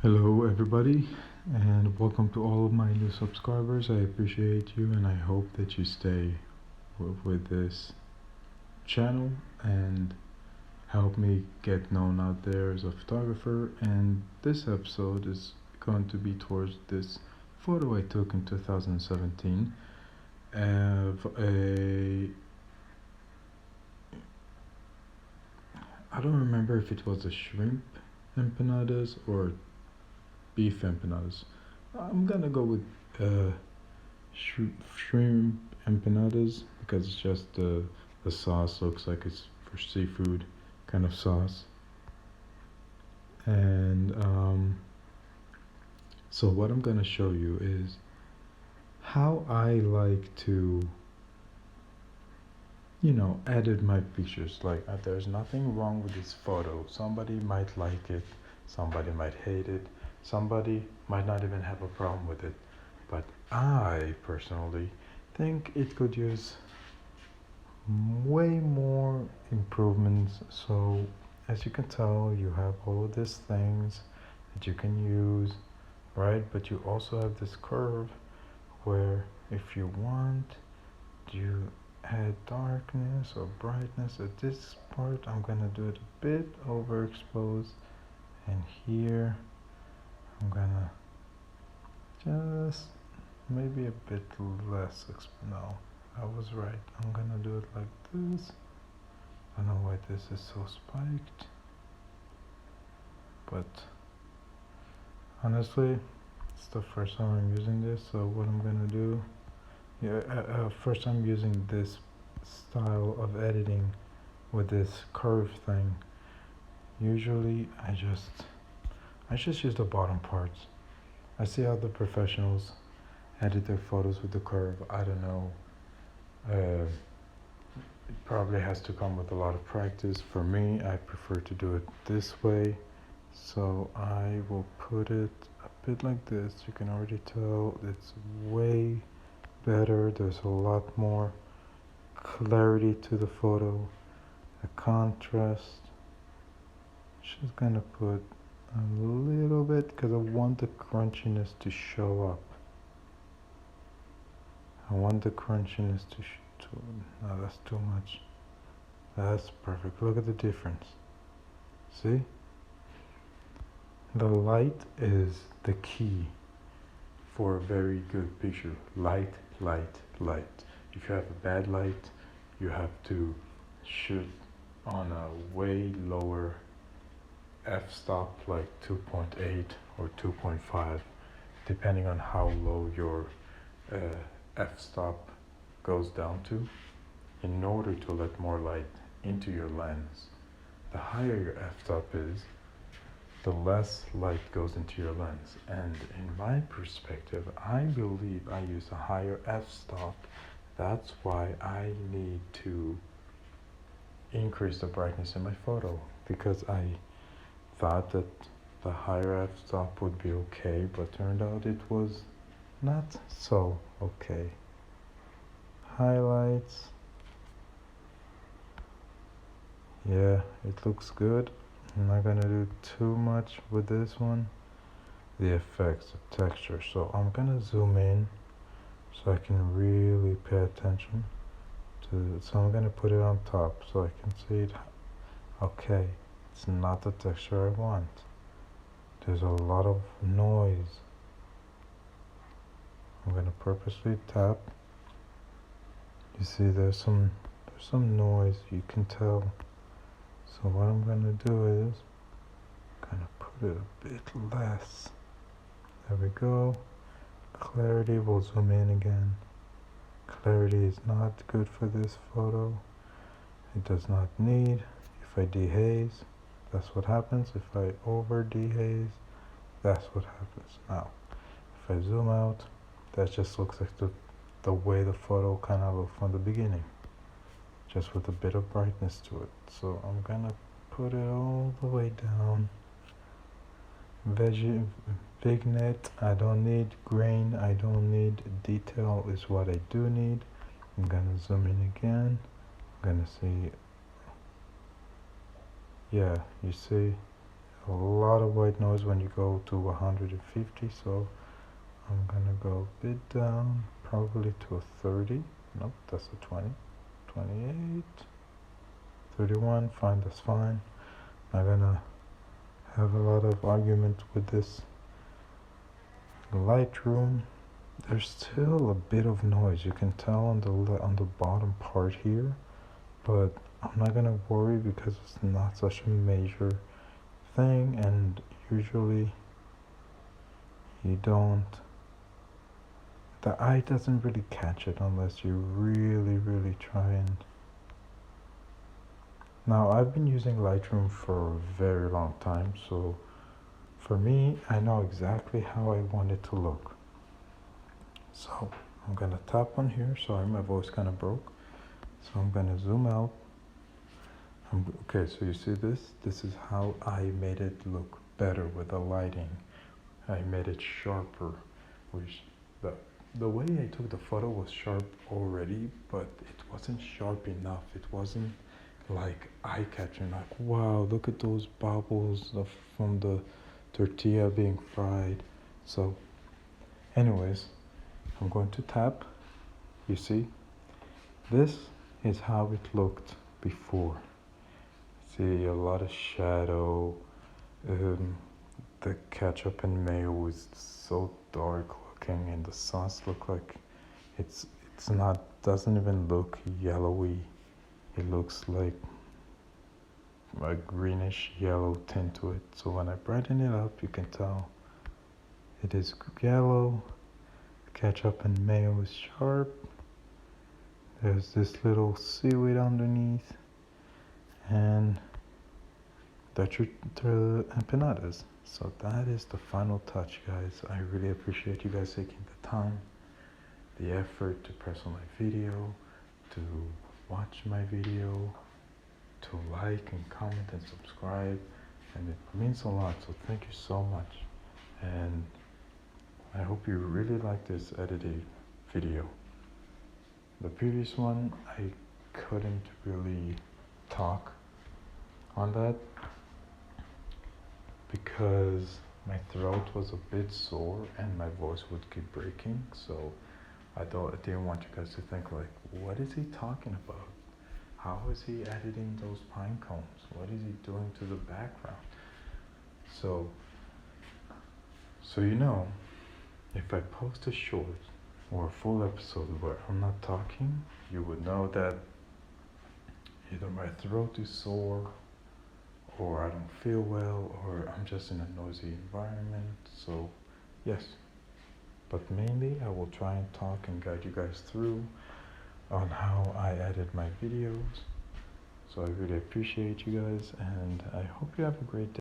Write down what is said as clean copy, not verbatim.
Hello, everybody, and welcome to all of my new subscribers. I appreciate you, and I hope that you stay with this channel and help me get known out there as a photographer. And this episode is going to be towards this photo I took in 2017 of I don't remember if it was a shrimp empanadas or beef empanadas. I'm gonna go with uh, shrimp empanadas because it's just the sauce looks like it's for seafood kind of sauce. And so what I'm gonna show you is how I like to, edit my pictures. Like there's nothing wrong with this photo. Somebody might like it, somebody might hate it, somebody might not even have a problem with it. But I personally think it could use way more improvements. So as you can tell, you have all of these things that you can use, right? But you also have this curve where if you want, you add darkness or brightness at this part. I'm gonna do it a bit overexposed, and here I'm gonna just maybe a bit less no, I was right. I'm gonna do it like this. I don't know why this is so spiked, but honestly, it's the first time I'm using this. So what I'm gonna do, first I'm using this style of editing with this curve thing. Usually I just use the bottom parts. I see how the professionals edit their photos with the curve. I don't know. It probably has to come with a lot of practice. For me, I prefer to do it this way. So I will put it a bit like this. You can already tell it's way better. There's a lot more clarity to the photo, a contrast. Just gonna put a little bit because I want the crunchiness to show up. I want the crunchiness no, that's too much. That's perfect. Look at the difference. See? The light is the key for a very good picture. Light, light, light. If you have a bad light, you have to shoot on a way lower f-stop, like 2.8 or 2.5, depending on how low your f-stop goes down to, in order to let more light into your lens. The higher your f-stop is, the less light goes into your lens. And in my perspective, I believe I use a higher f-stop. That's why I need to increase the brightness in my photo, because I thought that the higher f-stop would be okay, but turned out it was not so okay. Highlights. Yeah, it looks good. I'm not gonna do too much with this one. The effects, the texture. So I'm gonna zoom in so I can really pay attention to it. So I'm gonna put it on top so I can see it. Okay, it's not the texture I want. There's a lot of noise. I'm gonna purposely tap. You see there's some noise, you can tell. So what I'm gonna do is gonna put it a bit less. There we go. Clarity, will zoom in again. Clarity is not good for this photo. It does not need. If I dehaze, that's what happens. If I over dehaze, that's what happens. Now, if I zoom out, that just looks like the way the photo kind of looked from the beginning, just with a bit of brightness to it. So I'm gonna put it all the way down. Vignette, I don't need. Grain, I don't need. Detail is what I do need. I'm gonna zoom in again. I'm gonna see, yeah, you see a lot of white noise when you go to 150, so I'm gonna go a bit down, probably to a 30. Nope, that's a 20. 28, 31, fine, that's fine. I'm gonna have a lot of argument with this Lightroom. There's still a bit of noise, you can tell on the bottom part here, but I'm not gonna worry because it's not such a major thing, and usually you don't, the eye doesn't really catch it unless you really try. And now I've been using Lightroom for a very long time, so for me, I know exactly how I want it to look. So I'm gonna tap on here. Sorry, my voice kind of broke. So I'm gonna zoom out. Okay, so you see this? This is how I made it look better with the lighting. I made it sharper, which the way I took the photo was sharp already, but it wasn't sharp enough. It wasn't like eye-catching, like, wow, look at those bubbles from the tortilla being fried. So anyways, I'm going to tap. You see, this is how it looked before. See, a lot of shadow. The ketchup and mayo is so dark looking, and the sauce look like it's not, doesn't even look yellowy. It looks like a greenish yellow tint to it. So when I brighten it up, you can tell it is yellow. Ketchup and mayo is sharp. There's this little seaweed underneath, and the empanadas. So that is the final touch, guys. I really appreciate you guys taking the time, the effort to press on my video, to watch my video, to like and comment and subscribe, and it means a lot, so thank you so much. And I hope you really like this edited video. The previous one, I couldn't really talk on that because my throat was a bit sore and my voice would keep breaking, so I didn't want you guys to think like, what is he talking about? How is he editing those pine cones? What is he doing to the background? So you know, if I post a short or a full episode where I'm not talking, you would know that either my throat is sore, or I don't feel well, or I'm just in a noisy environment. So yes, but mainly I will try and talk and guide you guys through on how I edit my videos. So I really appreciate you guys, and I hope you have a great day.